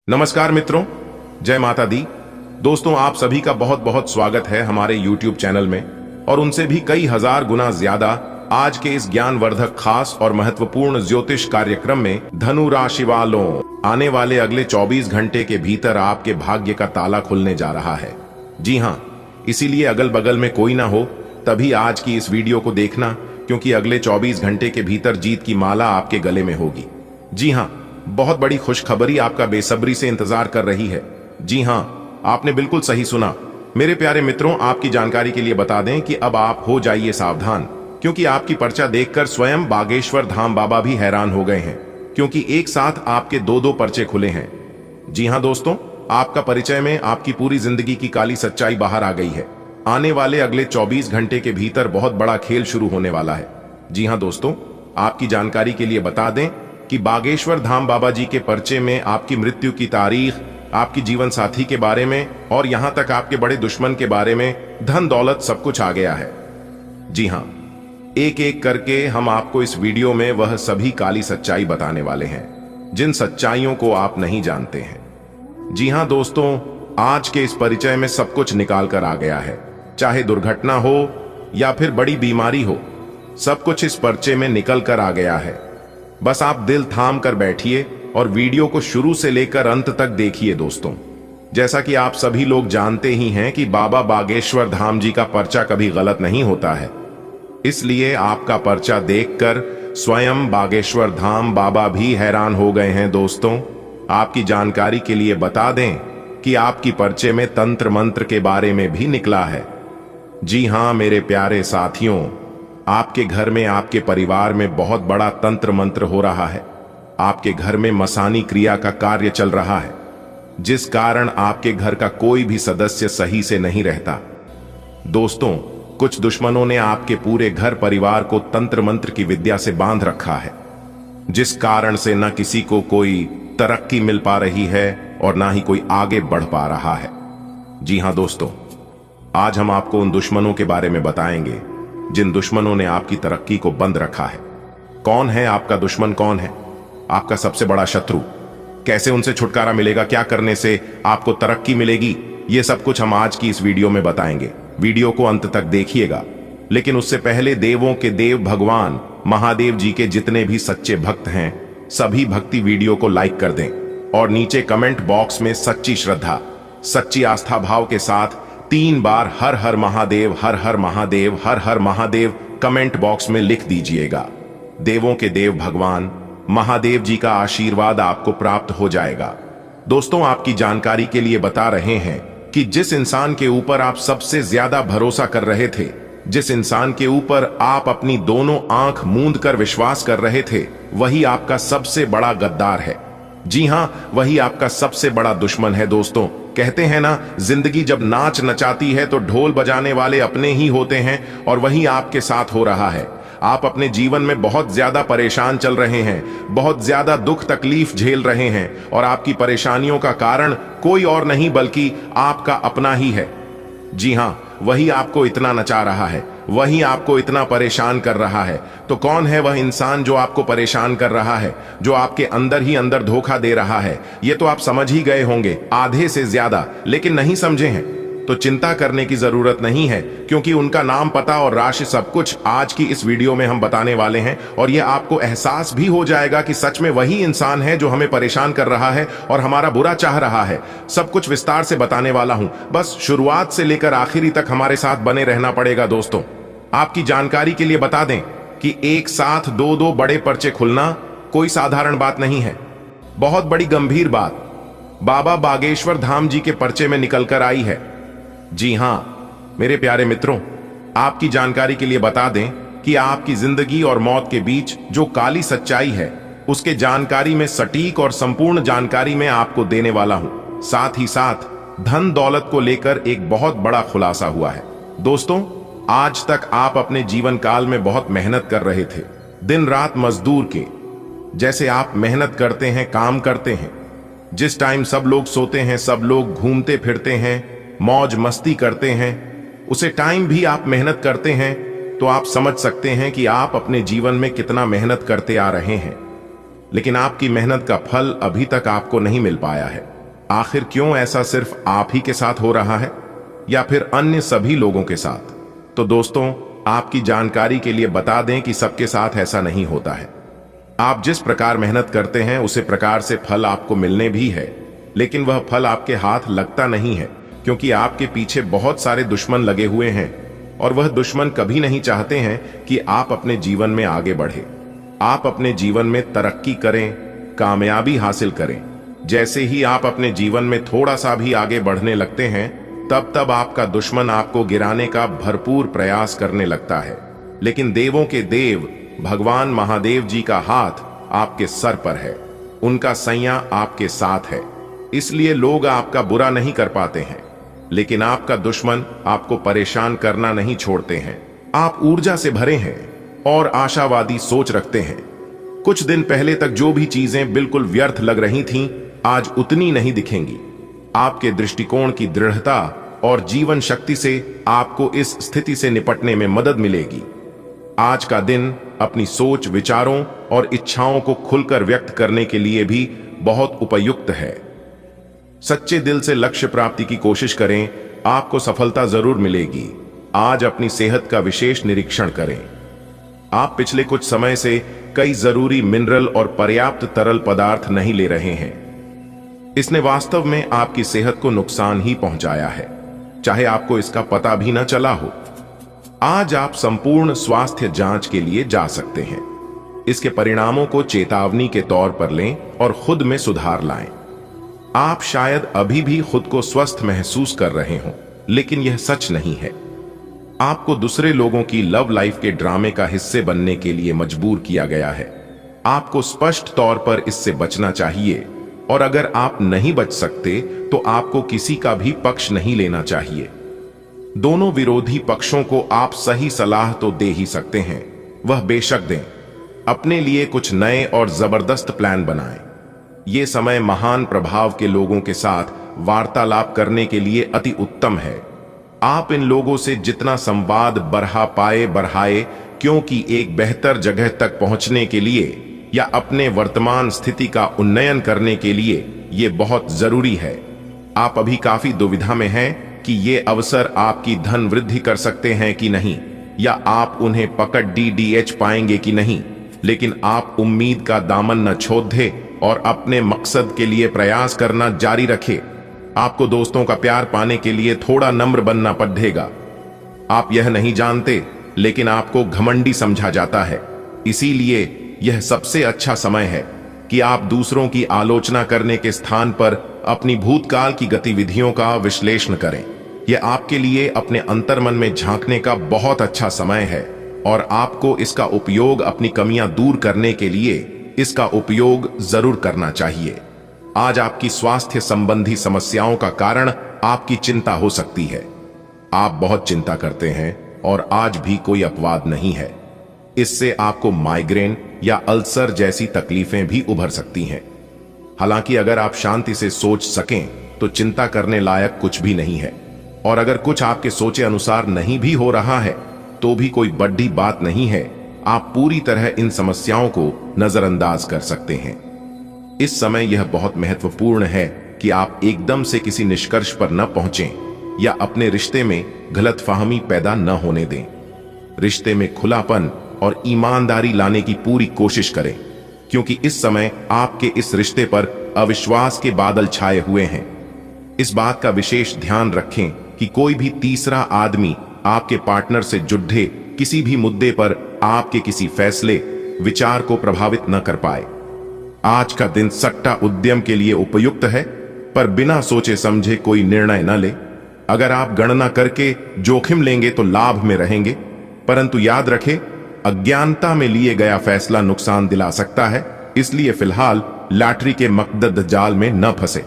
नमस्कार मित्रों, जय माता दी। दोस्तों, आप सभी का बहुत बहुत स्वागत है हमारे YouTube चैनल में और उनसे भी कई हजार गुना ज्यादा आज के इस ज्ञानवर्धक खास और महत्वपूर्ण ज्योतिष कार्यक्रम में। धनु राशि वालों, आने वाले अगले 24 घंटे के भीतर आपके भाग्य का ताला खुलने जा रहा है। जी हाँ, इसीलिए अगल बगल में कोई ना हो तभी आज की इस वीडियो को देखना, क्योंकि अगले 24 घंटे के भीतर जीत की माला आपके गले में होगी। जी हाँ, बहुत बड़ी खुशखबरी आपका बेसब्री से इंतजार कर रही है। जी हाँ, आपने बिल्कुल सही सुना। मेरे प्यारे मित्रों, आपकी जानकारी के लिए बता दें कि अब आप हो जाइए सावधान, क्योंकि आपकी पर्चा देखकर स्वयं बागेश्वर धाम बाबा भी हैरान हो गए हैं, क्योंकि एक साथ आपके दो पर्चे खुले हैं। जी हाँ दोस्तों, आपका परिचय में आपकी पूरी जिंदगी की काली सच्चाई बाहर आ गई है। आने वाले अगले 24 घंटे के भीतर बहुत बड़ा खेल शुरू होने वाला है। जी हाँ दोस्तों, आपकी जानकारी के लिए बता दें कि बागेश्वर धाम बाबा जी के पर्चे में आपकी मृत्यु की तारीख, आपकी जीवन साथी के बारे में और यहां तक आपके बड़े दुश्मन के बारे में, धन दौलत सब कुछ आ गया है। जी हां, एक एक करके हम आपको इस वीडियो में वह सभी काली सच्चाई बताने वाले हैं जिन सच्चाइयों को आप नहीं जानते हैं। जी हां दोस्तों, आज के इस परिचय में सब कुछ निकाल कर आ गया है। चाहे दुर्घटना हो या फिर बड़ी बीमारी हो, सब कुछ इस पर्चे में निकल कर आ गया है। बस आप दिल थाम कर बैठिए और वीडियो को शुरू से लेकर अंत तक देखिए। दोस्तों, जैसा कि आप सभी लोग जानते ही हैं कि बाबा बागेश्वर धाम जी का पर्चा कभी गलत नहीं होता है, इसलिए आपका पर्चा देखकर स्वयं बागेश्वर धाम बाबा भी हैरान हो गए हैं। दोस्तों, आपकी जानकारी के लिए बता दें कि आपकी पर्चे में तंत्र मंत्र के बारे में भी निकला है। जी हां मेरे प्यारे साथियों, आपके घर में, आपके परिवार में बहुत बड़ा तंत्र मंत्र हो रहा है। आपके घर में मसानी क्रिया का कार्य चल रहा है, जिस कारण आपके घर का कोई भी सदस्य सही से नहीं रहता। दोस्तों, कुछ दुश्मनों ने आपके पूरे घर परिवार को तंत्र मंत्र की विद्या से बांध रखा है, जिस कारण से न किसी को कोई तरक्की मिल पा रही है और ना ही कोई आगे बढ़ पा रहा है। जी हां दोस्तों, आज हम आपको उन दुश्मनों के बारे में बताएंगे जिन दुश्मनों ने आपकी तरक्की को बंद रखा है। कौन है आपका दुश्मन, कौन है आपका सबसे बड़ा शत्रु, कैसे उनसे छुटकारा मिलेगा, क्या करने से आपको तरक्की मिलेगी, ये सब कुछ हम आज की इस वीडियो में बताएंगे। वीडियो को अंत तक देखिएगा। लेकिन उससे पहले देवों के देव भगवान महादेव जी के जितने भी सच्चे भक्त हैं, सभी भक्ति वीडियो को लाइक कर दें और नीचे कमेंट बॉक्स में सच्ची श्रद्धा, सच्ची आस्था भाव के साथ 3 बार हर हर महादेव, हर हर महादेव, हर हर महादेव कमेंट बॉक्स में लिख दीजिएगा। देवों के देव भगवान महादेव जी का आशीर्वाद आपको प्राप्त हो जाएगा। दोस्तों, आपकी जानकारी के लिए बता रहे हैं कि जिस इंसान के ऊपर आप सबसे ज्यादा भरोसा कर रहे थे, जिस इंसान के ऊपर आप अपनी दोनों आंख मूंद कर विश्वास कर रहे थे, वही आपका सबसे बड़ा गद्दार है। जी हां, वही आपका सबसे बड़ा दुश्मन है। दोस्तों, कहते हैं ना, जिंदगी जब नाच नचाती है तो ढोल बजाने वाले अपने ही होते हैं, और वही आपके साथ हो रहा है। आप अपने जीवन में बहुत ज्यादा परेशान चल रहे हैं, बहुत ज्यादा दुख तकलीफ झेल रहे हैं, और आपकी परेशानियों का कारण कोई और नहीं बल्कि आपका अपना ही है। जी हां, वही आपको इतना नचा रहा है, वही आपको इतना परेशान कर रहा है। तो कौन है वह इंसान जो आपको परेशान कर रहा है, जो आपके अंदर ही अंदर धोखा दे रहा है? ये तो आप समझ ही गए होंगे, आधे से ज्यादा, लेकिन नहीं समझे हैं तो चिंता करने की जरूरत नहीं है, क्योंकि उनका नाम, पता और राशि सब कुछ आज की इस वीडियो में हम बताने वाले हैं। और यह आपको एहसास भी हो जाएगा कि सच में वही इंसान है जो हमें परेशान कर रहा है और हमारा बुरा चाह रहा है। सब कुछ विस्तार से बताने वाला हूं, बस शुरुआत से लेकर आखिरी तक हमारे साथ बने रहना पड़ेगा। दोस्तों, आपकी जानकारी के लिए बता दें कि एक साथ दो बड़े पर्चे खुलना कोई साधारण बात नहीं है। बहुत बड़ी गंभीर बात बाबा बागेश्वर धाम जी के पर्चे में निकल कर आई है। जी हां मेरे प्यारे मित्रों, आपकी जानकारी के लिए बता दें कि आपकी जिंदगी और मौत के बीच जो काली सच्चाई है, उसके जानकारी में सटीक और संपूर्ण जानकारी में आपको देने वाला हूं। साथ ही साथ धन दौलत को लेकर एक बहुत बड़ा खुलासा हुआ है। दोस्तों, आज तक आप अपने जीवन काल में बहुत मेहनत कर रहे थे, दिन रात मजदूर के जैसे आप मेहनत करते हैं, काम करते हैं। जिस टाइम सब लोग सोते हैं, सब लोग घूमते फिरते हैं, मौज मस्ती करते हैं, उसे टाइम भी आप मेहनत करते हैं, तो आप समझ सकते हैं कि आप अपने जीवन में कितना मेहनत करते आ रहे हैं। लेकिन आपकी मेहनत का फल अभी तक आपको नहीं मिल पाया है। आखिर क्यों ऐसा सिर्फ आप ही के साथ हो रहा है या फिर अन्य सभी लोगों के साथ? तो दोस्तों, आपकी जानकारी के लिए बता दें कि सबके साथ ऐसा नहीं होता है। आप जिस प्रकार मेहनत करते हैं उसी प्रकार से फल आपको मिलने भी है, लेकिन वह फल आपके हाथ लगता नहीं है क्योंकि आपके पीछे बहुत सारे दुश्मन लगे हुए हैं और वह दुश्मन कभी नहीं चाहते हैं कि आप अपने जीवन में आगे बढ़े, आप अपने जीवन में तरक्की करें, कामयाबी हासिल करें। जैसे ही आप अपने जीवन में थोड़ा सा भी आगे बढ़ने लगते हैं तब तब आपका दुश्मन आपको गिराने का भरपूर प्रयास करने लगता है। लेकिन देवों के देव भगवान महादेव जी का हाथ आपके सर पर है, उनका सैया आपके साथ है, इसलिए लोग आपका बुरा नहीं कर पाते हैं। लेकिन आपका दुश्मन आपको परेशान करना नहीं छोड़ते हैं। आप ऊर्जा से भरे हैं और आशावादी सोच रखते हैं। कुछ दिन पहले तक जो भी चीजें बिल्कुल व्यर्थ लग रही थीं, आज उतनी नहीं दिखेंगी। आपके दृष्टिकोण की दृढ़ता और जीवन शक्ति से आपको इस स्थिति से निपटने में मदद मिलेगी। आज का दिन अपनी सोच, विचारों और इच्छाओं को खुलकर व्यक्त करने के लिए भी बहुत उपयुक्त है। सच्चे दिल से लक्ष्य प्राप्ति की कोशिश करें, आपको सफलता जरूर मिलेगी। आज अपनी सेहत का विशेष निरीक्षण करें। आप पिछले कुछ समय से कई जरूरी मिनरल और पर्याप्त तरल पदार्थ नहीं ले रहे हैं। इसने वास्तव में आपकी सेहत को नुकसान ही पहुंचाया है, चाहे आपको इसका पता भी न चला हो। आज आप संपूर्ण स्वास्थ्य जांच के लिए जा सकते हैं। इसके परिणामों को चेतावनी के तौर पर लें और खुद में सुधार लाएं। आप शायद अभी भी खुद को स्वस्थ महसूस कर रहे हों, लेकिन यह सच नहीं है। आपको दूसरे लोगों की लव लाइफ के ड्रामे का हिस्से बनने के लिए मजबूर किया गया है। आपको स्पष्ट तौर पर इससे बचना चाहिए और अगर आप नहीं बच सकते तो आपको किसी का भी पक्ष नहीं लेना चाहिए। दोनों विरोधी पक्षों को आप सही सलाह तो दे ही सकते हैं, वह बेशक दें। अपने लिए कुछ नए और जबरदस्त प्लान बनाएं। ये समय महान प्रभाव के लोगों के साथ वार्तालाप करने के लिए अति उत्तम है। आप इन लोगों से जितना संवाद बढ़ाए, क्योंकि एक बेहतर जगह तक पहुंचने के लिए या अपने वर्तमान स्थिति का उन्नयन करने के लिए ये बहुत जरूरी है। आप अभी काफी दुविधा में हैं कि ये अवसर आपकी धन वृद्धि कर सकते हैं कि नहीं, या आप उन्हें पकड़ DDH पाएंगे कि नहीं। लेकिन आप उम्मीद का दामन न छोड़ दें और अपने मकसद के लिए प्रयास करना जारी रखें। आपको दोस्तों का प्यार पाने के लिए थोड़ा नम्र बनना पड़ेगा। आप यह नहीं जानते, लेकिन आपको घमंडी समझा जाता है। इसीलिए यह सबसे अच्छा समय है कि आप दूसरों की आलोचना करने के स्थान पर अपनी भूतकाल की गतिविधियों का विश्लेषण करें। यह आपके लिए अपने अंतर्मन में झांकने का बहुत अच्छा समय है और आपको इसका उपयोग अपनी कमियां दूर करने के लिए इसका उपयोग जरूर करना चाहिए। आज आपकी स्वास्थ्य संबंधी समस्याओं का कारण आपकी चिंता हो सकती है। आप बहुत चिंता करते हैं और आज भी कोई अपवाद नहीं है। इससे आपको माइग्रेन या अल्सर जैसी तकलीफें भी उभर सकती हैं। हालांकि अगर आप शांति से सोच सकें तो चिंता करने लायक कुछ भी नहीं है, और अगर कुछ आपके सोचे अनुसार नहीं भी हो रहा है तो भी कोई बड़ी बात नहीं है। आप पूरी तरह इन समस्याओं को नजरअंदाज कर सकते हैं। इस समय यह बहुत महत्वपूर्ण है कि आप एकदम से किसी निष्कर्ष पर न पहुंचें या अपने रिश्ते में गलतफहमी पैदा न होने दें। रिश्ते में खुलापन और ईमानदारी लाने की पूरी कोशिश करें, क्योंकि इस समय आपके इस रिश्ते पर अविश्वास के बादल छाए हुए हैं। इस बात का विशेष ध्यान रखें कि कोई भी तीसरा आदमी आपके पार्टनर से जुड़े किसी भी मुद्दे पर आपके किसी फैसले, विचार को प्रभावित न कर पाए। आज का दिन सट्टा उद्यम के लिए उपयुक्त है, पर बिना सोचे समझे कोई निर्णय न ले। अगर आप गणना करके जोखिम लेंगे तो लाभ में रहेंगे, परंतु याद रखें, अज्ञानता में लिए गया फैसला नुकसान दिला सकता है। इसलिए फिलहाल लॉटरी के मकदद जाल में न फंसे।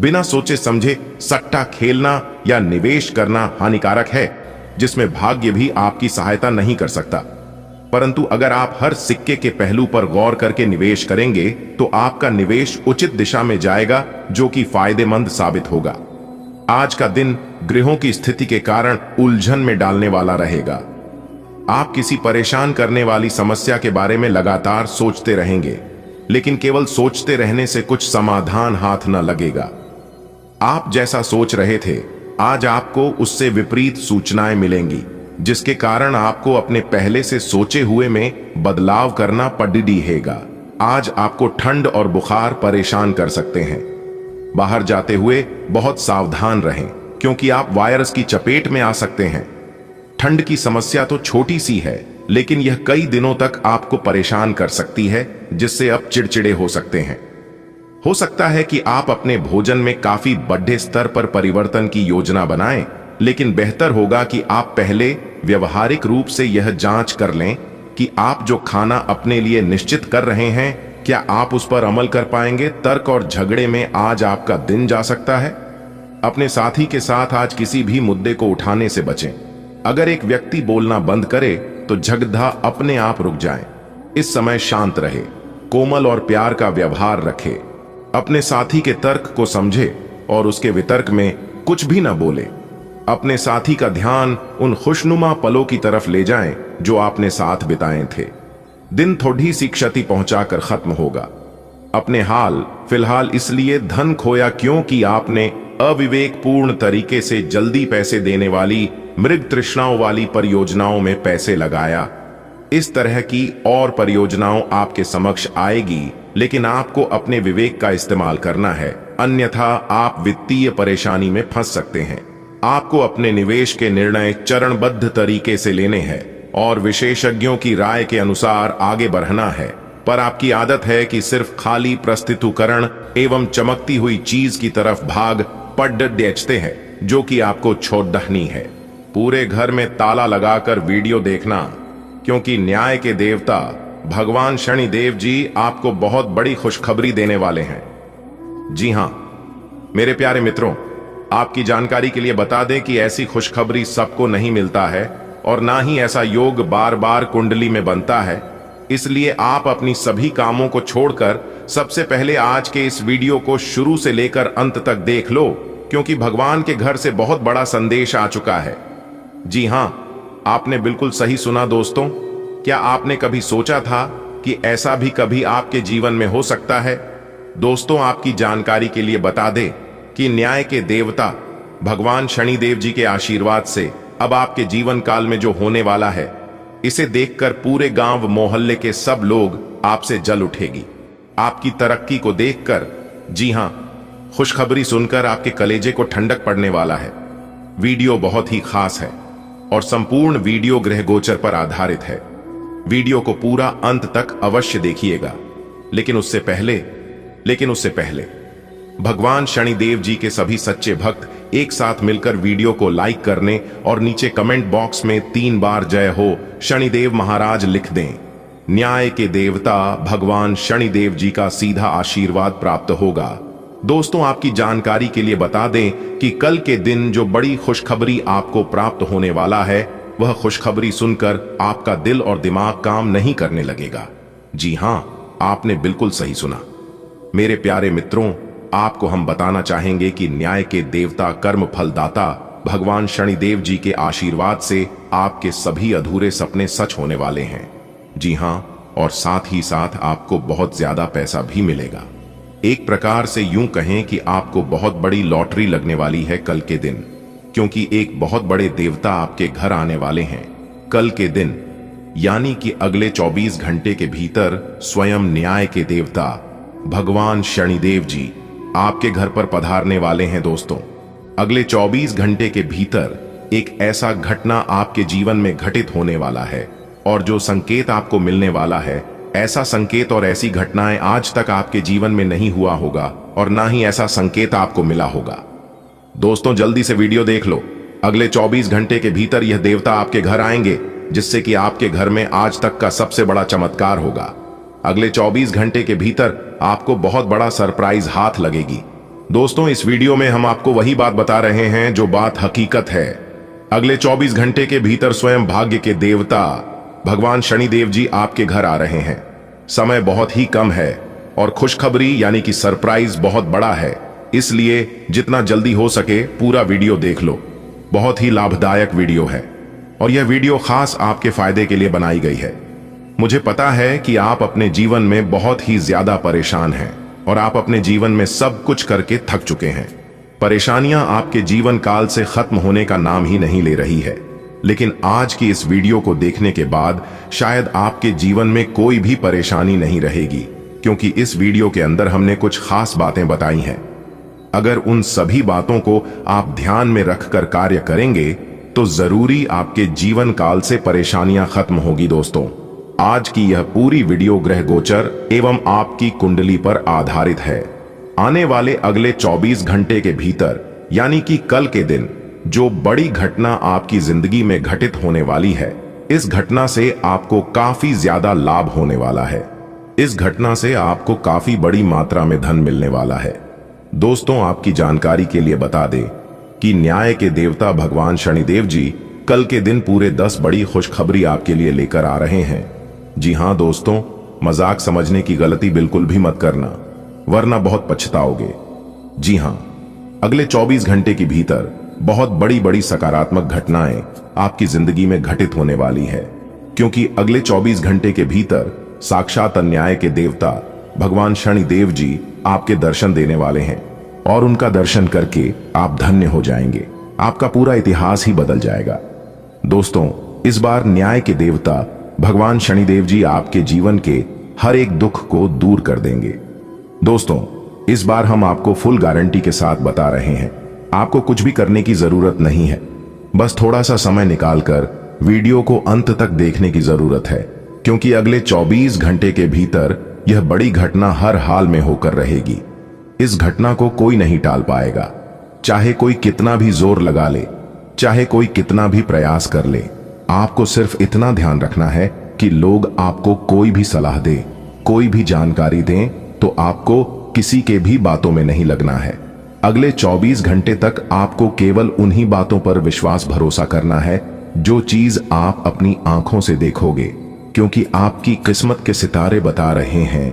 बिना सोचे समझे सट्टा खेलना या निवेश करना हानिकारक है, जिसमें भाग्य भी आपकी सहायता नहीं कर सकता। परंतु अगर आप हर सिक्के के पहलू पर गौर करके निवेश करेंगे तो आपका निवेश उचित दिशा में जाएगा, जो कि फायदेमंद साबित होगा। आज का दिन ग्रहों की स्थिति के कारण उलझन में डालने वाला रहेगा। आप किसी परेशान करने वाली समस्या के बारे में लगातार सोचते रहेंगे, लेकिन केवल सोचते रहने से कुछ समाधान हाथ न लगेगा। आप जैसा सोच रहे थे, आज आपको उससे विपरीत सूचनाएं मिलेंगी, जिसके कारण आपको अपने पहले से सोचे हुए में बदलाव करना पड़ेगा। आज आपको ठंड और बुखार परेशान कर सकते हैं। बाहर जाते हुए बहुत सावधान रहें, क्योंकि आप वायरस की चपेट में आ सकते हैं। ठंड की समस्या तो छोटी सी है, लेकिन यह कई दिनों तक आपको परेशान कर सकती है, जिससे आप चिड़चिड़े हो सकते हैं। हो सकता है कि आप अपने भोजन में काफी बड़े स्तर पर परिवर्तन की योजना बनाएं, लेकिन बेहतर होगा कि आप पहले व्यवहारिक रूप से यह जांच कर लें कि आप जो खाना अपने लिए निश्चित कर रहे हैं, क्या आप उस पर अमल कर पाएंगे। तर्क और झगड़े में आज आपका दिन जा सकता है। अपने साथी के साथ आज किसी भी मुद्दे को उठाने से बचें। अगर एक व्यक्ति बोलना बंद करे तो झगड़ा अपने आप रुक जाए। इस समय शांत रहे, कोमल और प्यार का व्यवहार रखे। अपने साथी के तर्क को समझे और उसके वितर्क में कुछ भी न बोले। अपने साथी का ध्यान उन खुशनुमा पलों की तरफ ले जाएं जो आपने साथ बिताए थे। दिन थोड़ी सी क्षति पहुंचाकर खत्म होगा। अपने हाल फिलहाल इसलिए धन खोया क्योंकि आपने अविवेकपूर्ण तरीके से जल्दी पैसे देने वाली मृग तृष्णाओं वाली परियोजनाओं में पैसे लगाया। इस तरह की और परियोजनाओं आपके समक्ष आएगी, लेकिन आपको अपने विवेक का इस्तेमाल करना है, अन्यथा आप वित्तीय परेशानी में फंस सकते हैं। आपको अपने निवेश के निर्णय चरणबद्ध तरीके से लेने हैं और विशेषज्ञों की राय के अनुसार आगे बढ़ना है। पर आपकी आदत है कि सिर्फ खाली प्रस्तुतिकरण एवं चमकती हुई चीज की तरफ भाग पड़ देते हैं, जो कि आपको छोड़नी है। पूरे घर में ताला लगाकर वीडियो देखना, क्योंकि न्याय के देवता भगवान शनिदेव जी आपको बहुत बड़ी खुशखबरी देने वाले हैं। जी हां मेरे प्यारे मित्रों, आपकी जानकारी के लिए बता दें कि ऐसी खुशखबरी सबको नहीं मिलता है और ना ही ऐसा योग बार बार कुंडली में बनता है। इसलिए आप अपनी सभी कामों को छोड़कर सबसे पहले आज के इस वीडियो को शुरू से लेकर अंत तक देख लो, क्योंकि भगवान के घर से बहुत बड़ा संदेश आ चुका है। जी हां, आपने बिल्कुल सही सुना दोस्तों। क्या आपने कभी सोचा था कि ऐसा भी कभी आपके जीवन में हो सकता है? दोस्तों, आपकी जानकारी के लिए बता दें कि न्याय के देवता भगवान शनिदेव जी के आशीर्वाद से अब आपके जीवन काल में जो होने वाला है, इसे देखकर पूरे गांव मोहल्ले के सब लोग आपसे जल उठेगी। आपकी तरक्की को देखकर, जी हां, खुशखबरी सुनकर आपके कलेजे को ठंडक पड़ने वाला है। वीडियो बहुत ही खास है और संपूर्ण वीडियो ग्रह गोचर पर आधारित है। वीडियो को पूरा अंत तक अवश्य देखिएगा। लेकिन उससे पहले भगवान शनिदेव जी के सभी सच्चे भक्त एक साथ मिलकर वीडियो को लाइक करने और नीचे कमेंट बॉक्स में 3 बार जय हो शनिदेव महाराज लिख दें। न्याय के देवता भगवान शनिदेव जी का सीधा आशीर्वाद प्राप्त होगा। दोस्तों, आपकी जानकारी के लिए बता दें कि कल के दिन जो बड़ी खुशखबरी आपको प्राप्त होने वाला है, वह खुशखबरी सुनकर आपका दिल और दिमाग काम नहीं करने लगेगा। जी हां, आपने बिल्कुल सही सुना। मेरे प्यारे मित्रों, आपको हम बताना चाहेंगे कि न्याय के देवता कर्म फलदाता भगवान शनिदेव जी के आशीर्वाद से आपके सभी अधूरे सपने सच होने वाले हैं। जी हां, और साथ ही साथ आपको बहुत ज्यादा पैसा भी मिलेगा। एक प्रकार से यूं कहें कि आपको बहुत बड़ी लॉटरी लगने वाली है कल के दिन, क्योंकि एक बहुत बड़े देवता आपके घर आने वाले हैं। कल के दिन यानी कि अगले 24 घंटे के भीतर स्वयं न्याय के देवता भगवान शनिदेव जी आपके घर पर पधारने वाले हैं। दोस्तों, अगले 24 घंटे के भीतर एक ऐसा घटना आपके जीवन में घटित होने वाला है, और जो संकेत आपको मिलने वाला है, ऐसा संकेत और ऐसी घटनाएं आज तक आपके जीवन में नहीं हुआ होगा और ना ही ऐसा संकेत आपको मिला होगा। दोस्तों, जल्दी से वीडियो देख लो। अगले 24 घंटे के भीतर यह देवता आपके घर आएंगे, जिससे कि आपके घर में आज तक का सबसे बड़ा चमत्कार होगा। अगले 24 घंटे के भीतर आपको बहुत बड़ा सरप्राइज हाथ लगेगी। दोस्तों, इस वीडियो में हम आपको वही बात बता रहे हैं जो बात हकीकत है। अगले 24 घंटे के भीतर स्वयं भाग्य के देवता भगवान शनिदेव जी आपके घर आ रहे हैं। समय बहुत ही कम है और खुशखबरी यानी कि सरप्राइज बहुत बड़ा है, इसलिए जितना जल्दी हो सके पूरा वीडियो देख लो। बहुत ही लाभदायक वीडियो है और यह वीडियो खास आपके फायदे के लिए बनाई गई है। मुझे पता है कि आप अपने जीवन में बहुत ही ज्यादा परेशान हैं और आप अपने जीवन में सब कुछ करके थक चुके हैं, परेशानियां आपके जीवन काल से खत्म होने का नाम ही नहीं ले रही है, लेकिन आज की इस वीडियो को देखने के बाद शायद आपके जीवन में कोई भी परेशानी नहीं रहेगी, क्योंकि इस वीडियो के अंदर हमने कुछ खास बातें बताई हैं। अगर उन सभी बातों को आप ध्यान में रखकर कार्य करेंगे तो जरूरी आपके जीवन काल से परेशानियां खत्म होगी। दोस्तों, आज की यह पूरी वीडियो ग्रह गोचर एवं आपकी कुंडली पर आधारित है। आने वाले अगले 24 घंटे के भीतर, यानी कि कल के दिन, जो बड़ी घटना आपकी जिंदगी में घटित होने वाली है, इस घटना से आपको काफी ज्यादा लाभ होने वाला है। इस घटना से आपको काफी बड़ी मात्रा में धन मिलने वाला है। दोस्तों, आपकी जानकारी के लिए बता दें कि न्याय के देवता भगवान शनिदेव जी कल के दिन पूरे 10 बड़ी खुशखबरी आपके लिए लेकर आ रहे हैं। जी हां दोस्तों, मजाक समझने की गलती बिल्कुल भी मत करना, वरना बहुत पछताओगे। जी हां, अगले 24 घंटे के भीतर बहुत बड़ी बड़ी सकारात्मक घटनाएं आपकी जिंदगी में घटित होने वाली है, क्योंकि अगले 24 घंटे के भीतर साक्षात न्याय के देवता भगवान शनिदेव जी आपके दर्शन देने वाले हैं और उनका दर्शन करके आप धन्य हो जाएंगे। आपका पूरा इतिहास ही बदल जाएगा। दोस्तों, इस बार न्याय के देवता भगवान शनिदेव जी आपके जीवन के हर एक दुख को दूर कर देंगे। दोस्तों, इस बार हम आपको फुल गारंटी के साथ बता रहे हैं, आपको कुछ भी करने की जरूरत नहीं है। बस थोड़ा सा समय निकालकर वीडियो को अंत तक देखने की जरूरत है, क्योंकि अगले 24 घंटे के भीतर यह बड़ी घटना हर हाल में होकर रहेगी। इस घटना को कोई नहीं टाल पाएगा, चाहे कोई कितना भी जोर लगा ले, चाहे कोई कितना भी प्रयास कर ले। आपको सिर्फ इतना ध्यान रखना है कि लोग आपको कोई भी सलाह दें, कोई भी जानकारी दें, तो आपको किसी के भी बातों में नहीं लगना है। अगले 24 घंटे तक आपको केवल उन्हीं बातों पर विश्वास भरोसा करना है जो चीज आप अपनी आंखों से देखोगे, क्योंकि आपकी किस्मत के सितारे बता रहे हैं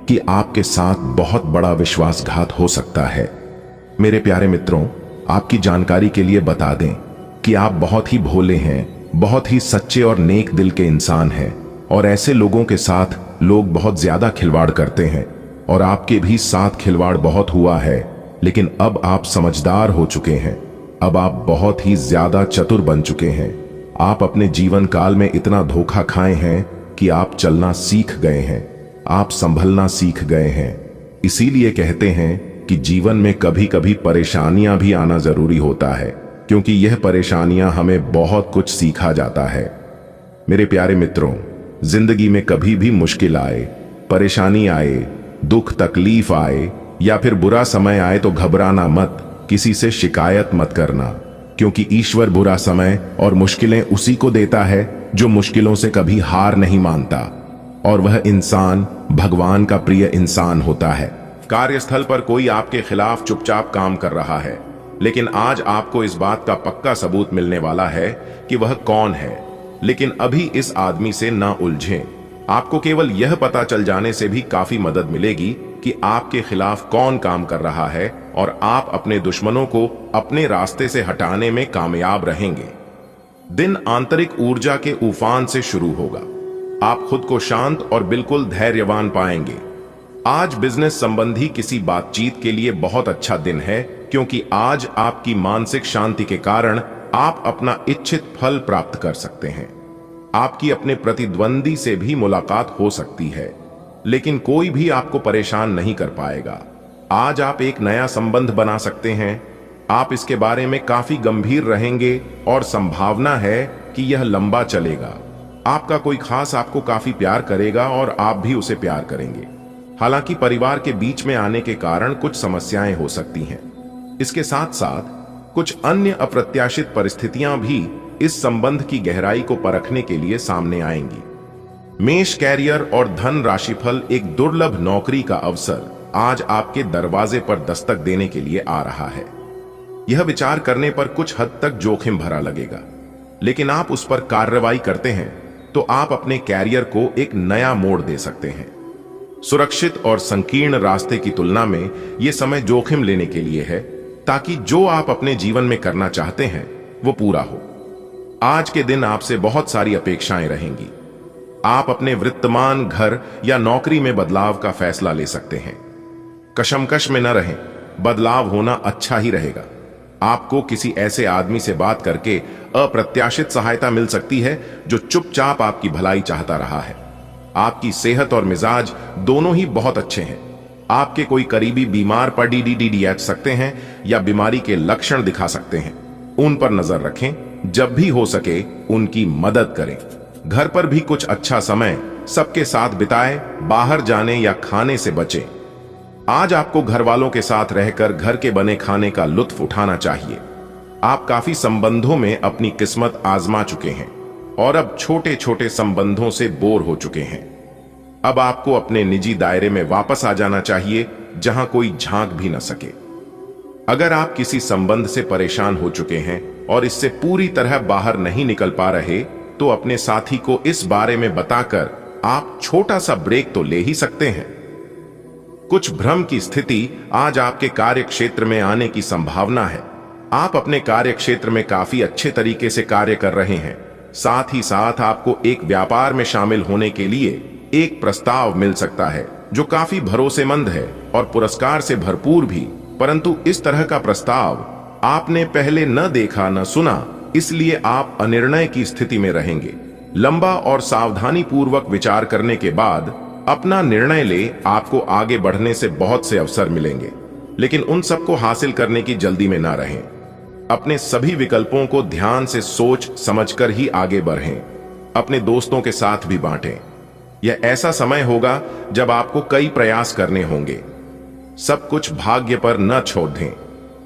कि आपके साथ बहुत बड़ा विश्वासघात हो सकता है। मेरे प्यारे मित्रों, आपकी जानकारी के लिए बता दें कि आप बहुत ही भोले हैं, बहुत ही सच्चे और नेक दिल के इंसान हैं, और ऐसे लोगों के साथ लोग बहुत ज्यादा खिलवाड़ करते हैं, और आपके भी साथ खिलवाड़ बहुत हुआ है। लेकिन अब आप समझदार हो चुके हैं, अब आप बहुत ही ज्यादा चतुर बन चुके हैं। आप अपने जीवन काल में इतना धोखा खाए हैं कि आप चलना सीख गए हैं, आप संभलना सीख गए हैं। इसीलिए कहते हैं कि जीवन में कभी कभी परेशानियां भी आना जरूरी होता है, क्योंकि यह परेशानियां हमें बहुत कुछ सिखा जाता है। मेरे प्यारे मित्रों, जिंदगी में कभी भी मुश्किल आए, परेशानी आए, दुख तकलीफ आए या फिर बुरा समय आए तो घबराना मत, किसी से शिकायत मत करना, क्योंकि ईश्वर बुरा समय और मुश्किलें उसी को देता है जो मुश्किलों से कभी हार नहीं मानता, और वह इंसान भगवान का प्रिय इंसान होता है। कार्यस्थल पर कोई आपके खिलाफ चुपचाप काम कर रहा है, लेकिन आज आपको इस बात का पक्का सबूत मिलने वाला है कि वह कौन है। लेकिन अभी इस आदमी से ना उलझें। आपको केवल यह पता चल जाने से भी काफी मदद मिलेगी कि आपके खिलाफ कौन काम कर रहा है, और आप अपने दुश्मनों को अपने रास्ते से हटाने में कामयाब रहेंगे। दिन आंतरिक ऊर्जा के उफान से शुरू होगा। आप खुद को शांत और बिल्कुल धैर्यवान पाएंगे। आज बिजनेस संबंधी किसी बातचीत के लिए बहुत अच्छा दिन है, क्योंकि आज आपकी मानसिक शांति के कारण आप अपना इच्छित फल प्राप्त कर सकते हैं। आपकी अपने प्रतिद्वंदी से भी मुलाकात हो सकती है, लेकिन कोई भी आपको परेशान नहीं कर पाएगा। आज आप एक नया संबंध बना सकते हैं। आप इसके बारे में काफी गंभीर रहेंगे और संभावना है कि यह लंबा चलेगा। आपका कोई खास आपको काफी प्यार करेगा और आप भी उसे प्यार करेंगे। हालांकि परिवार के बीच में आने के कारण कुछ समस्याएं हो सकती हैं। इसके साथ साथ कुछ अन्य अप्रत्याशित परिस्थितियां भी इस संबंध की गहराई को परखने के लिए सामने आएंगी। मेष, कैरियर और धन राशिफल। एक दुर्लभ नौकरी का अवसर आज आपके दरवाजे पर दस्तक देने के लिए आ रहा है। यह विचार करने पर कुछ हद तक जोखिम भरा लगेगा, लेकिन आप उस पर कार्रवाई करते हैं तो आप अपने कैरियर को एक नया मोड़ दे सकते हैं। सुरक्षित और संकीर्ण रास्ते की तुलना में यह समय जोखिम लेने के लिए है, ताकि जो आप अपने जीवन में करना चाहते हैं वो पूरा हो। आज के दिन आपसे बहुत सारी अपेक्षाएं रहेंगी। आप अपने वित्तमान, घर या नौकरी में बदलाव का फैसला ले सकते हैं। कशमकश में न रहें, बदलाव होना अच्छा ही रहेगा। आपको किसी ऐसे आदमी से बात करके अप्रत्याशित सहायता मिल सकती है जो चुपचाप आपकी भलाई चाहता रहा है। आपकी सेहत और मिजाज दोनों ही बहुत अच्छे हैं। आपके कोई करीबी बीमार पड़ डी सकते हैं या बीमारी के लक्षण दिखा सकते हैं। उन पर नजर रखें, जब भी हो सके उनकी मदद करें। घर पर भी कुछ अच्छा समय सबके साथ बिताएं, बाहर जाने या खाने से बचें। आज आपको घर वालों के साथ रहकर घर के बने खाने का लुत्फ उठाना चाहिए। आप काफी संबंधों में अपनी किस्मत आजमा चुके हैं और अब छोटे छोटे संबंधों से बोर हो चुके हैं। अब आपको अपने निजी दायरे में वापस आ जाना चाहिए, जहां कोई झांक भी न सके। अगर आप किसी संबंध से परेशान हो चुके हैं और इससे पूरी तरह बाहर नहीं निकल पा रहे, तो अपने साथी को इस बारे में बताकर आप छोटा सा ब्रेक तो ले ही सकते हैं। कुछ भ्रम की स्थिति आज आपके कार्य क्षेत्र में आने की संभावना है। आप अपने कार्य क्षेत्र में काफी अच्छे तरीके से कार्य कर रहे हैं। साथ ही साथ आपको एक व्यापार में शामिल होने के लिए एक प्रस्ताव मिल सकता है जो काफी भरोसेमंद है और पुरस्कार से भरपूर भी। परंतु इस तरह का प्रस्ताव आपने पहले न देखा न सुना, इसलिए आप अनिर्णय की स्थिति में रहेंगे। लंबा और सावधानी पूर्वक विचार करने के बाद अपना निर्णय ले। आपको आगे बढ़ने से बहुत से अवसर मिलेंगे, लेकिन उन सबको हासिल करने की जल्दी में ना रहें। अपने सभी विकल्पों को ध्यान से सोच समझकर ही आगे बढ़ें। अपने दोस्तों के साथ भी बांटें। यह ऐसा समय होगा जब आपको कई प्रयास करने होंगे। सब कुछ भाग्य पर न छोड़ दें।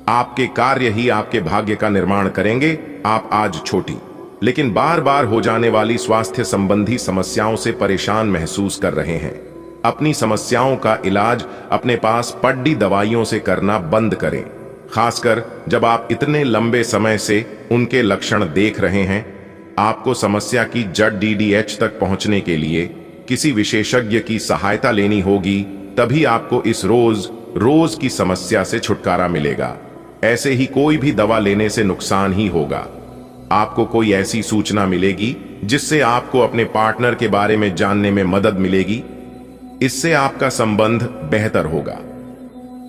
आपके कार्य ही आपके भाग्य का निर्माण करेंगे। आप आज छोटी लेकिन बार बार हो जाने वाली स्वास्थ्य संबंधी समस्याओं से परेशान महसूस कर रहे हैं। अपनी समस्याओं का इलाज अपने पास पड्डी दवाइयों से करना बंद करें, खासकर जब आप इतने लंबे समय से उनके लक्षण देख रहे हैं। आपको समस्या की जड़ DDH तक पहुंचने के लिए किसी विशेषज्ञ की सहायता लेनी होगी, तभी आपको इस रोज की समस्या से छुटकारा मिलेगा। ऐसे ही कोई भी दवा लेने से नुकसान ही होगा। आपको कोई ऐसी सूचना मिलेगी जिससे आपको अपने पार्टनर के बारे में जानने में मदद मिलेगी। इससे आपका संबंध बेहतर होगा।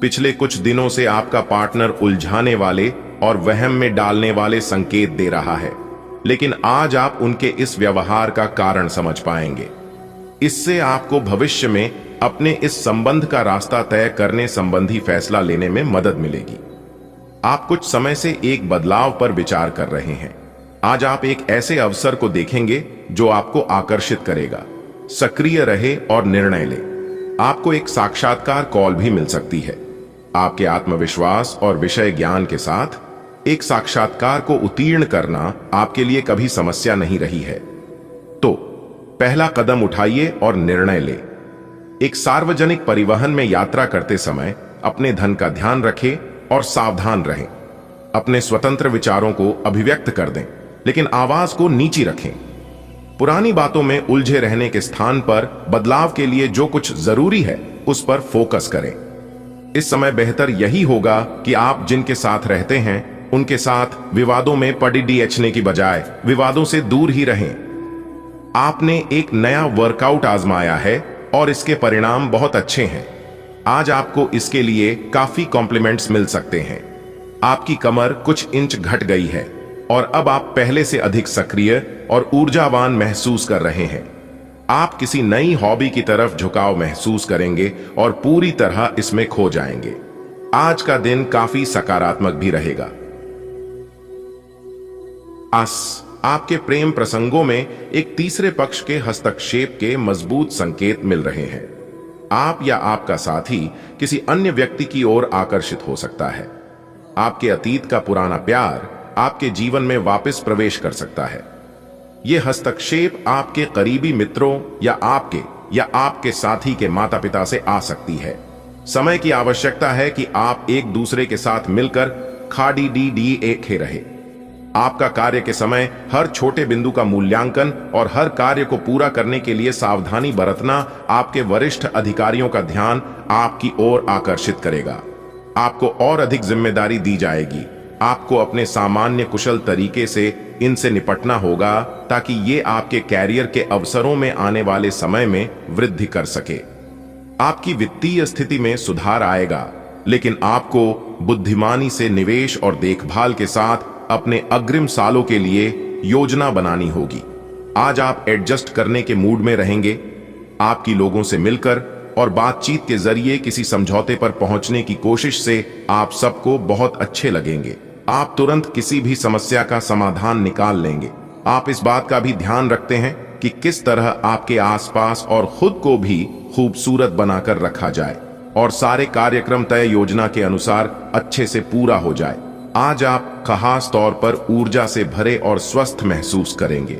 पिछले कुछ दिनों से आपका पार्टनर उलझाने वाले और वहम में डालने वाले संकेत दे रहा है, लेकिन आज आप उनके इस व्यवहार का कारण समझ पाएंगे। इससे आपको भविष्य में अपने इस संबंध का रास्ता तय करने संबंधी फैसला लेने में मदद मिलेगी। आप कुछ समय से एक बदलाव पर विचार कर रहे हैं। आज आप एक ऐसे अवसर को देखेंगे जो आपको आकर्षित करेगा। सक्रिय रहे और निर्णय ले। आपको एक साक्षात्कार कॉल भी मिल सकती है। आपके आत्मविश्वास और विषय ज्ञान के साथ एक साक्षात्कार को उत्तीर्ण करना आपके लिए कभी समस्या नहीं रही है। तो पहला कदम उठाइए और निर्णय ले। एक सार्वजनिक परिवहन में यात्रा करते समय अपने धन का ध्यान रखें और सावधान रहें। अपने स्वतंत्र विचारों को अभिव्यक्त कर दें, लेकिन आवाज को नीची रखें। पुरानी बातों में उलझे रहने के स्थान पर बदलाव के लिए जो कुछ जरूरी है उस पर फोकस करें। इस समय बेहतर यही होगा कि आप जिनके साथ रहते हैं उनके साथ विवादों में पड़ने की बजाय विवादों से दूर ही रहें। आपने एक नया वर्कआउट आजमाया है और इसके परिणाम बहुत अच्छे हैं। आज आपको इसके लिए काफी कॉम्प्लीमेंट्स मिल सकते हैं। आपकी कमर कुछ इंच घट गई है और अब आप पहले से अधिक सक्रिय और ऊर्जावान महसूस कर रहे हैं। आप किसी नई हॉबी की तरफ झुकाव महसूस करेंगे और पूरी तरह इसमें खो जाएंगे। आज का दिन काफी सकारात्मक भी रहेगा। आपके प्रेम प्रसंगों में एक तीसरे पक्ष के हस्तक्षेप के मजबूत संकेत मिल रहे हैं। आप या आपका साथी किसी अन्य व्यक्ति की ओर आकर्षित हो सकता है। आपके अतीत का पुराना प्यार आपके जीवन में वापस प्रवेश कर सकता है। यह हस्तक्षेप आपके करीबी मित्रों या आपके साथी के माता पिता से आ सकती है। समय की आवश्यकता है कि आप एक दूसरे के साथ मिलकर एक रहे। आपका कार्य के समय हर छोटे बिंदु का मूल्यांकन और हर कार्य को पूरा करने के लिए सावधानी बरतना आपके वरिष्ठ अधिकारियों का ध्यान आपकी ओर आकर्षित करेगा। आपको और अधिक जिम्मेदारी दी जाएगी। आपको अपने सामान्य कुशल तरीके से इनसे निपटना होगा ताकि ये आपके कैरियर के अवसरों में आने वाले समय में वृद्धि कर सके। आपकी वित्तीय स्थिति में सुधार आएगा, लेकिन आपको बुद्धिमानी से निवेश और देखभाल के साथ अपने अग्रिम सालों के लिए योजना बनानी होगी। आज आप एडजस्ट करने के मूड में रहेंगे। आपकी लोगों से मिलकर और बातचीत के जरिए किसी समझौते पर पहुंचने की कोशिश से आप सबको बहुत अच्छे लगेंगे। आप तुरंत किसी भी समस्या का समाधान निकाल लेंगे। आप इस बात का भी ध्यान रखते हैं कि किस तरह आपके आसपास और खुद को भी खूबसूरत बनाकर रखा जाए और सारे कार्यक्रम तय योजना के अनुसार अच्छे से पूरा हो जाए। आज आप खास तौर पर ऊर्जा से भरे और स्वस्थ महसूस करेंगे।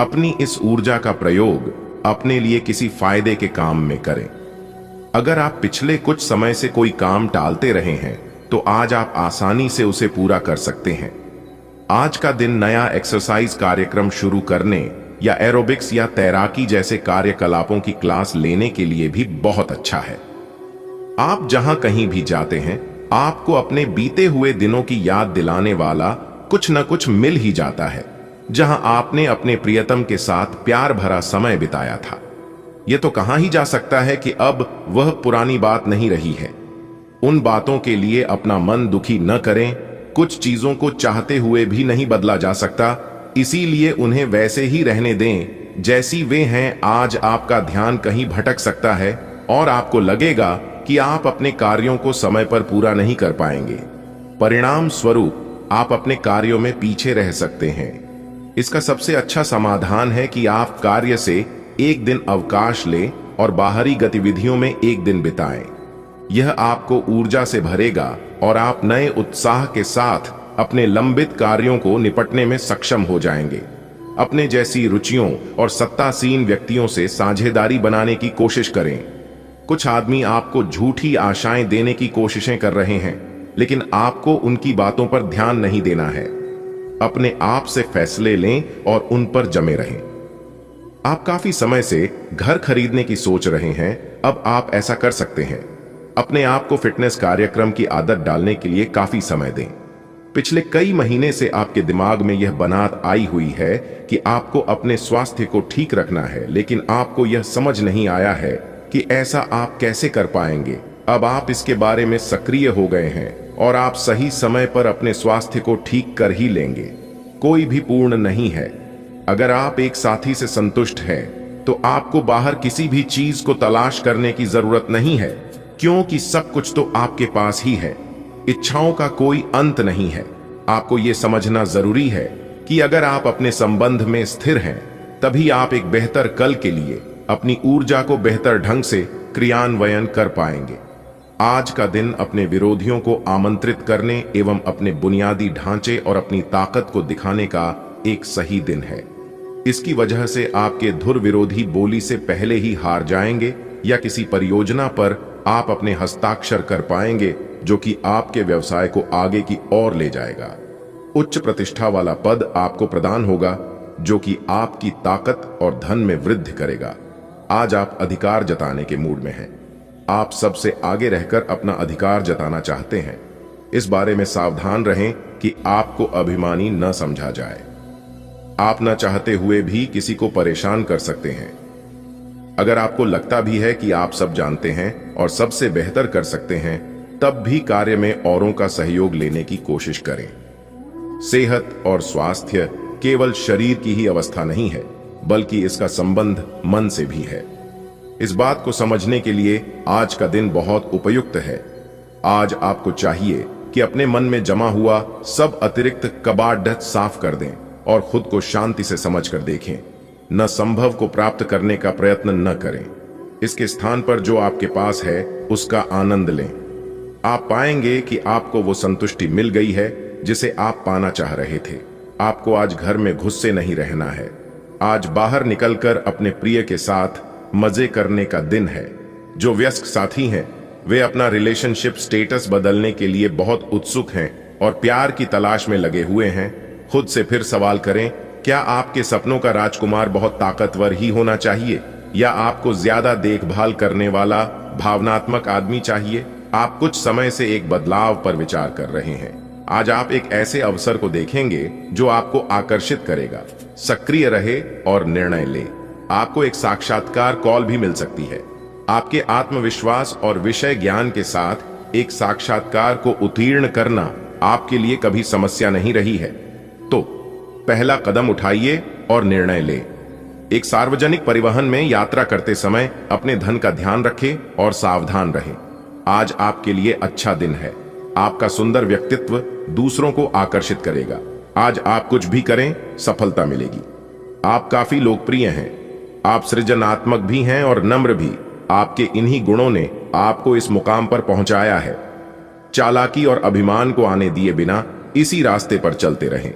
अपनी इस ऊर्जा का प्रयोग अपने लिए किसी फायदे के काम में करें। अगर आप पिछले कुछ समय से कोई काम टालते रहे हैं तो आज आप आसानी से उसे पूरा कर सकते हैं। आज का दिन नया एक्सरसाइज कार्यक्रम शुरू करने या एरोबिक्स या तैराकी जैसे कार्यकलापों की क्लास लेने के लिए भी बहुत अच्छा है। आप जहां कहीं भी जाते हैं, आपको अपने बीते हुए दिनों की याद दिलाने वाला कुछ न कुछ मिल ही जाता है, जहां आपने अपने प्रियतम के साथ प्यार भरा समय बिताया था। यह तो कहां ही जा सकता है कि अब वह पुरानी बात नहीं रही है। उन बातों के लिए अपना मन दुखी न करें। कुछ चीजों को चाहते हुए भी नहीं बदला जा सकता, इसीलिए उन्हें वैसे ही रहने दें जैसी वे हैं। आज आपका ध्यान कहीं भटक सकता है और आपको लगेगा कि आप अपने कार्यों को समय पर पूरा नहीं कर पाएंगे। परिणाम स्वरूप आप अपने कार्यों में पीछे रह सकते हैं। इसका सबसे अच्छा समाधान है कि आप कार्य से एक दिन अवकाश लें और बाहरी गतिविधियों में एक दिन बिताएं। यह आपको ऊर्जा से भरेगा और आप नए उत्साह के साथ अपने लंबित कार्यों को निपटने में सक्षम हो जाएंगे। अपने जैसी रुचियों और सत्तासीन व्यक्तियों से साझेदारी बनाने की कोशिश करें। कुछ आदमी आपको झूठी आशाएं देने की कोशिशें कर रहे हैं, लेकिन आपको उनकी बातों पर ध्यान नहीं देना है। अपने आप से फैसले लें और उन पर जमे रहें। आप काफी समय से घर खरीदने की सोच रहे हैं, अब आप ऐसा कर सकते हैं। अपने आप को फिटनेस कार्यक्रम की आदत डालने के लिए काफी समय दें। पिछले कई महीने से आपके दिमाग में यह बनाहट आई हुई है कि आपको अपने स्वास्थ्य को ठीक रखना है, लेकिन आपको यह समझ नहीं आया है कि ऐसा आप कैसे कर पाएंगे। अब आप इसके बारे में सक्रिय हो गए हैं और आप सही समय पर अपने स्वास्थ्य को ठीक कर ही लेंगे। कोई भी पूर्ण नहीं है। अगर आप एक साथी से संतुष्ट हैं, तो आपको बाहर किसी भी चीज को तलाश करने की जरूरत नहीं है, क्योंकि सब कुछ तो आपके पास ही है। इच्छाओं का कोई अंत नहीं है। आपको यह समझना जरूरी है कि अगर आप अपने संबंध में स्थिर हैं, तभी आप एक बेहतर कल के लिए अपनी ऊर्जा को बेहतर ढंग से क्रियान्वयन कर पाएंगे। आज का दिन अपने विरोधियों को आमंत्रित करने एवं अपने बुनियादी ढांचे और अपनी ताकत को दिखाने का एक सही दिन है। इसकी वजह से आपके धुर विरोधी बोली से पहले ही हार जाएंगे या किसी परियोजना पर आप अपने हस्ताक्षर कर पाएंगे, जो कि आपके व्यवसाय को आगे की ओर ले जाएगा। उच्च प्रतिष्ठा वाला पद आपको प्रदान होगा, जो कि आपकी ताकत और धन में वृद्धि करेगा। आज आप अधिकार जताने के मूड में हैं। आप सबसे आगे रहकर अपना अधिकार जताना चाहते हैं। इस बारे में सावधान रहें कि आपको अभिमानी न समझा जाए। आप न चाहते हुए भी किसी को परेशान कर सकते हैं। अगर आपको लगता भी है कि आप सब जानते हैं और सबसे बेहतर कर सकते हैं, तब भी कार्य में औरों का सहयोग लेने की कोशिश करें। सेहत और स्वास्थ्य केवल शरीर की ही अवस्था नहीं है, बल्कि इसका संबंध मन से भी है। इस बात को समझने के लिए आज का दिन बहुत उपयुक्त है। आज आपको चाहिए कि अपने मन में जमा हुआ सब अतिरिक्त कबाड़ साफ कर दें और खुद को शांति से समझकर देखें। न संभव को प्राप्त करने का प्रयत्न न करें। इसके स्थान पर जो आपके पास है उसका आनंद लें। आप पाएंगे कि आपको वो संतुष्टि मिल गई है जिसे आप पाना चाह रहे थे। आपको आज घर में घुस्से नहीं रहना है। आज बाहर निकलकर अपने प्रिय के साथ मजे करने का दिन है। जो वयस्क साथी हैं, वे अपना रिलेशनशिप स्टेटस बदलने के लिए बहुत उत्सुक हैं और प्यार की तलाश में लगे हुए हैं। खुद से फिर सवाल करें, क्या आपके सपनों का राजकुमार बहुत ताकतवर ही होना चाहिए या आपको ज्यादा देखभाल करने वाला भावनात्मक आदमी चाहिए? आप कुछ समय से एक बदलाव पर विचार कर रहे हैं। आज आप एक ऐसे अवसर को देखेंगे जो आपको आकर्षित करेगा। सक्रिय रहे और निर्णय ले। आपको एक साक्षात्कार कॉल भी मिल सकती है। आपके आत्मविश्वास और विषय ज्ञान के साथ एक साक्षात्कार को उत्तीर्ण करना आपके लिए कभी समस्या नहीं रही है, तो पहला कदम उठाइए और निर्णय ले। एक सार्वजनिक परिवहन में यात्रा करते समय अपने धन का ध्यान रखें और सावधान रहें। आज आपके लिए अच्छा दिन है। आपका सुंदर व्यक्तित्व दूसरों को आकर्षित करेगा। आज आप कुछ भी करें, सफलता मिलेगी। आप काफी लोकप्रिय हैं। आप सृजनात्मक भी हैं और नम्र भी। आपके इन्हीं गुणों ने आपको इस मुकाम पर पहुंचाया है। चालाकी और अभिमान को आने दिए बिना इसी रास्ते पर चलते रहें।